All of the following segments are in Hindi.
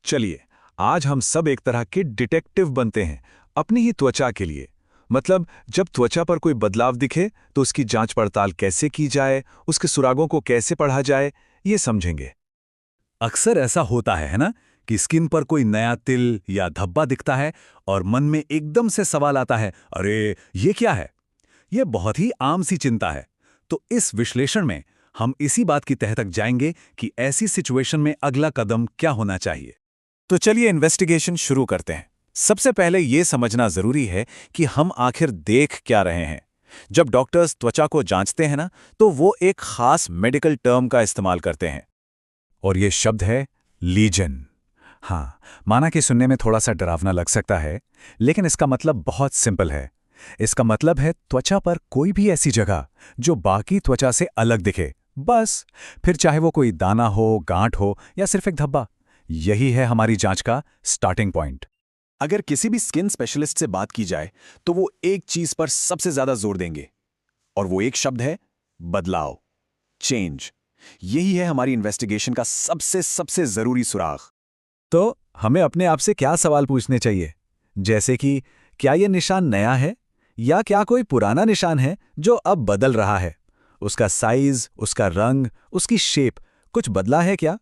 चलिए, आज हम सब एक तरह के डिटेक्टिव बनते हैं अपनी ही त्वचा के लिए। मतलब जब त्वचा पर कोई बदलाव दिखे तो उसकी जांच पड़ताल कैसे की जाए, उसके सुरागों को कैसे पढ़ा जाए, ये समझेंगे। अक्सर ऐसा होता है ना, कि स्किन पर कोई नया तिल या धब्बा दिखता है और मन में एकदम से सवाल आता है, अरे ये क्या है। ये बहुत ही आम सी चिंता है। तो इस विश्लेषण में हम इसी बात की तह तक जाएंगे कि ऐसी सिचुएशन में अगला कदम क्या होना चाहिए। तो चलिए इन्वेस्टिगेशन शुरू करते हैं। सबसे पहले ये समझना जरूरी है कि हम आखिर देख क्या रहे हैं। जब डॉक्टर्स त्वचा को जांचते हैं ना, तो वो एक खास मेडिकल टर्म का इस्तेमाल करते हैं और ये शब्द है लीजन। हाँ, माना कि सुनने में थोड़ा सा डरावना लग सकता है, लेकिन इसका मतलब बहुत सिंपल है। इसका मतलब है त्वचा पर कोई भी ऐसी जगह जो बाकी त्वचा से अलग दिखे, बस। फिर चाहे वो कोई दाना हो, गांठ हो या सिर्फ एक धब्बा। यही है हमारी जांच का स्टार्टिंग पॉइंट। अगर किसी भी स्किन स्पेशलिस्ट से बात की जाए तो वो एक चीज पर सबसे ज्यादा जोर देंगे, और वो एक शब्द है बदलाव, चेंज। यही है हमारी इन्वेस्टिगेशन का सबसे जरूरी सुराग। तो हमें अपने आप से क्या सवाल पूछने चाहिए? जैसे कि क्या यह निशान नया है या क्या कोई पुराना निशान है जो अब बदल रहा है? उसका साइज, उसका रंग, उसकी शेप कुछ बदला है क्या?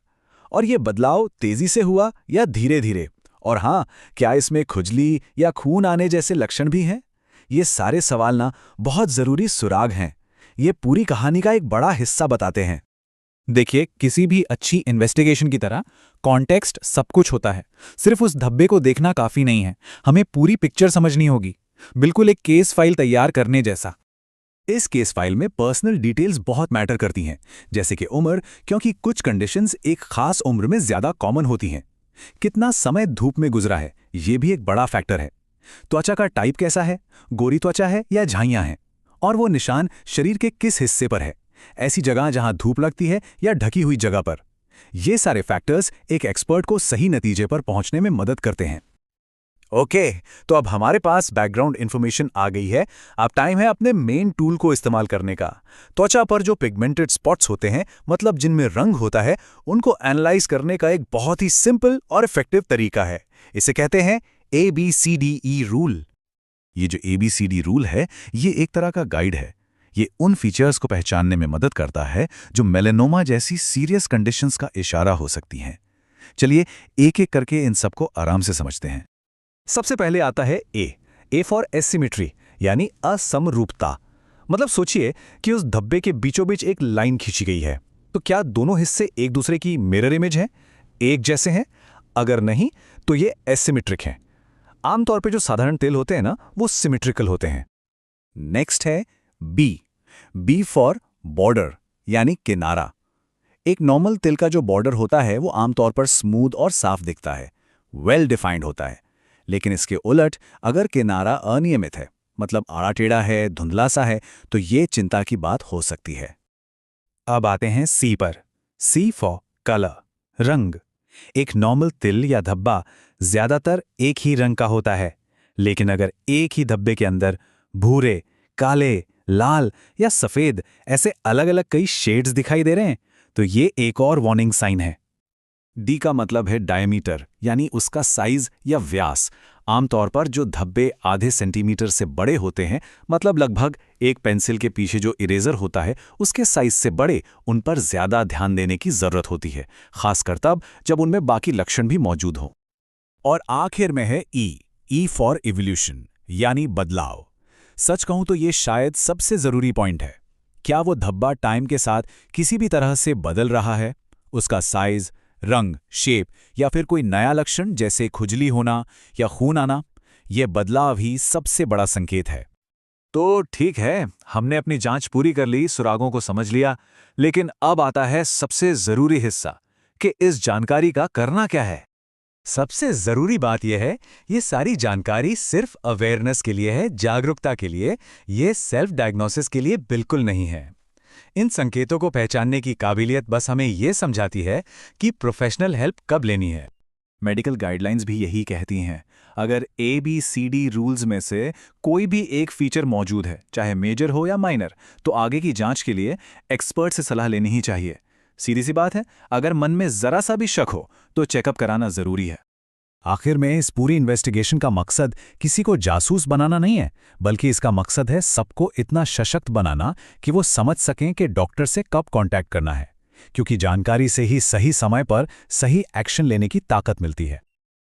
और ये बदलाव तेजी से हुआ या धीरे धीरे? और हाँ, क्या इसमें खुजली या खून आने जैसे लक्षण भी हैं? ये सारे सवाल ना बहुत जरूरी सुराग हैं। ये पूरी कहानी का एक बड़ा हिस्सा बताते हैं। देखिए, किसी भी अच्छी इन्वेस्टिगेशन की तरह कॉन्टेक्स्ट सब कुछ होता है। सिर्फ उस धब्बे को देखना काफी नहीं है, हमें पूरी पिक्चर समझनी होगी। बिल्कुल एक केस फाइल तैयार करने जैसा। इस केस फाइल में पर्सनल डिटेल्स बहुत मैटर करती हैं, जैसे कि उम्र, क्योंकि कुछ कंडीशंस एक खास उम्र में ज्यादा कॉमन होती हैं। कितना समय धूप में गुजरा है, ये भी एक बड़ा फैक्टर है। त्वचा का टाइप कैसा है, गोरी त्वचा है या झाइयां हैं? और वो निशान शरीर के किस हिस्से पर है, ऐसी जगह जहां धूप लगती है या ढकी हुई जगह पर? ये सारे फैक्टर्स एक एक्सपर्ट को सही नतीजे पर पहुंचने में मदद करते हैं। ओके, तो अब हमारे पास बैकग्राउंड इंफॉर्मेशन आ गई है। अब टाइम है अपने मेन टूल को इस्तेमाल करने का। त्वचा पर जो पिगमेंटेड स्पॉट्स होते हैं, मतलब जिनमें रंग होता है, उनको एनालाइज करने का एक बहुत ही सिंपल और इफेक्टिव तरीका है। इसे कहते हैं ABCDE रूल। ये जो ABCD रूल है, ये एक तरह का गाइड है। ये उन फीचर्स को पहचानने में मदद करता है जो मेलेनोमा जैसी सीरियस कंडीशंस का इशारा हो सकती हैं। चलिए एक एक करके इन सबको आराम से समझते हैं। सबसे पहले आता है ए फॉर एसिमेट्री, यानी असमरूपता। मतलब सोचिए कि उस धब्बे के बीचों बीच एक लाइन खींची गई है, तो क्या दोनों हिस्से एक दूसरे की मिरर इमेज हैं, एक जैसे हैं? अगर नहीं, तो ये एसिमेट्रिक हैं। आमतौर पे जो साधारण तिल होते हैं ना, वो सिमेट्रिकल होते हैं। नेक्स्ट है बी फॉर बॉर्डर, यानी किनारा। एक नॉर्मल तिल का जो बॉर्डर होता है, वो आमतौर पर स्मूथ और साफ दिखता है, वेल डिफाइंड होता है। लेकिन इसके उलट अगर किनारा अनियमित है, मतलब आड़ा टेढ़ा है, धुंधला सा है, तो ये चिंता की बात हो सकती है। अब आते हैं सी पर। सी फॉर कलर, रंग। एक नॉर्मल तिल या धब्बा ज्यादातर एक ही रंग का होता है, लेकिन अगर एक ही धब्बे के अंदर भूरे, काले, लाल या सफेद ऐसे अलग अलग कई शेड्स दिखाई दे रहे हैं, तो ये एक और वार्निंग साइन है। डी का मतलब है डायमीटर, यानी उसका साइज या व्यास। आमतौर पर जो धब्बे आधे सेंटीमीटर से बड़े होते हैं, मतलब लगभग एक पेंसिल के पीछे जो इरेजर होता है उसके साइज से बड़े, उन पर ज्यादा ध्यान देने की जरूरत होती है, खासकर तब जब उनमें बाकी लक्षण भी मौजूद हों। और आखिर में है ई फॉर इवोल्यूशन, यानी बदलाव। सच कहूं तो ये शायद सबसे जरूरी पॉइंट है। क्या वो धब्बा टाइम के साथ किसी भी तरह से बदल रहा है? उसका साइज, रंग, शेप या फिर कोई नया लक्षण जैसे खुजली होना या खून आना? यह बदलाव ही सबसे बड़ा संकेत है। तो ठीक है, हमने अपनी जांच पूरी कर ली, सुरागों को समझ लिया, लेकिन अब आता है सबसे जरूरी हिस्सा कि इस जानकारी का करना क्या है। सबसे जरूरी बात यह है, ये सारी जानकारी सिर्फ अवेयरनेस के लिए है, जागरूकता के लिए। ये सेल्फ डायग्नोसिस के लिए बिल्कुल नहीं है। इन संकेतों को पहचानने की काबिलियत बस हमें ये समझाती है कि प्रोफेशनल हेल्प कब लेनी है। मेडिकल गाइडलाइंस भी यही कहती हैं। अगर ABCD रूल्स में से कोई भी एक फीचर मौजूद है, चाहे मेजर हो या माइनर, तो आगे की जांच के लिए एक्सपर्ट से सलाह लेनी ही चाहिए। सीधी सी बात है, अगर मन में जरा सा भी शक हो तो चेकअप कराना जरूरी है। आखिर में इस पूरी इन्वेस्टिगेशन का मकसद किसी को जासूस बनाना नहीं है, बल्कि इसका मकसद है सबको इतना सशक्त बनाना कि वो समझ सकें कि डॉक्टर से कब कांटेक्ट करना है, क्योंकि जानकारी से ही सही समय पर सही एक्शन लेने की ताकत मिलती है।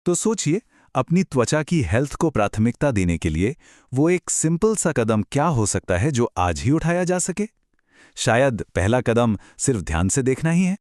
तो सोचिए, अपनी त्वचा की हेल्थ को प्राथमिकता देने के लिए वो एक सिंपल सा कदम क्या हो सकता है जो आज ही उठाया जा सके? शायद पहला कदम सिर्फ ध्यान से देखना ही है।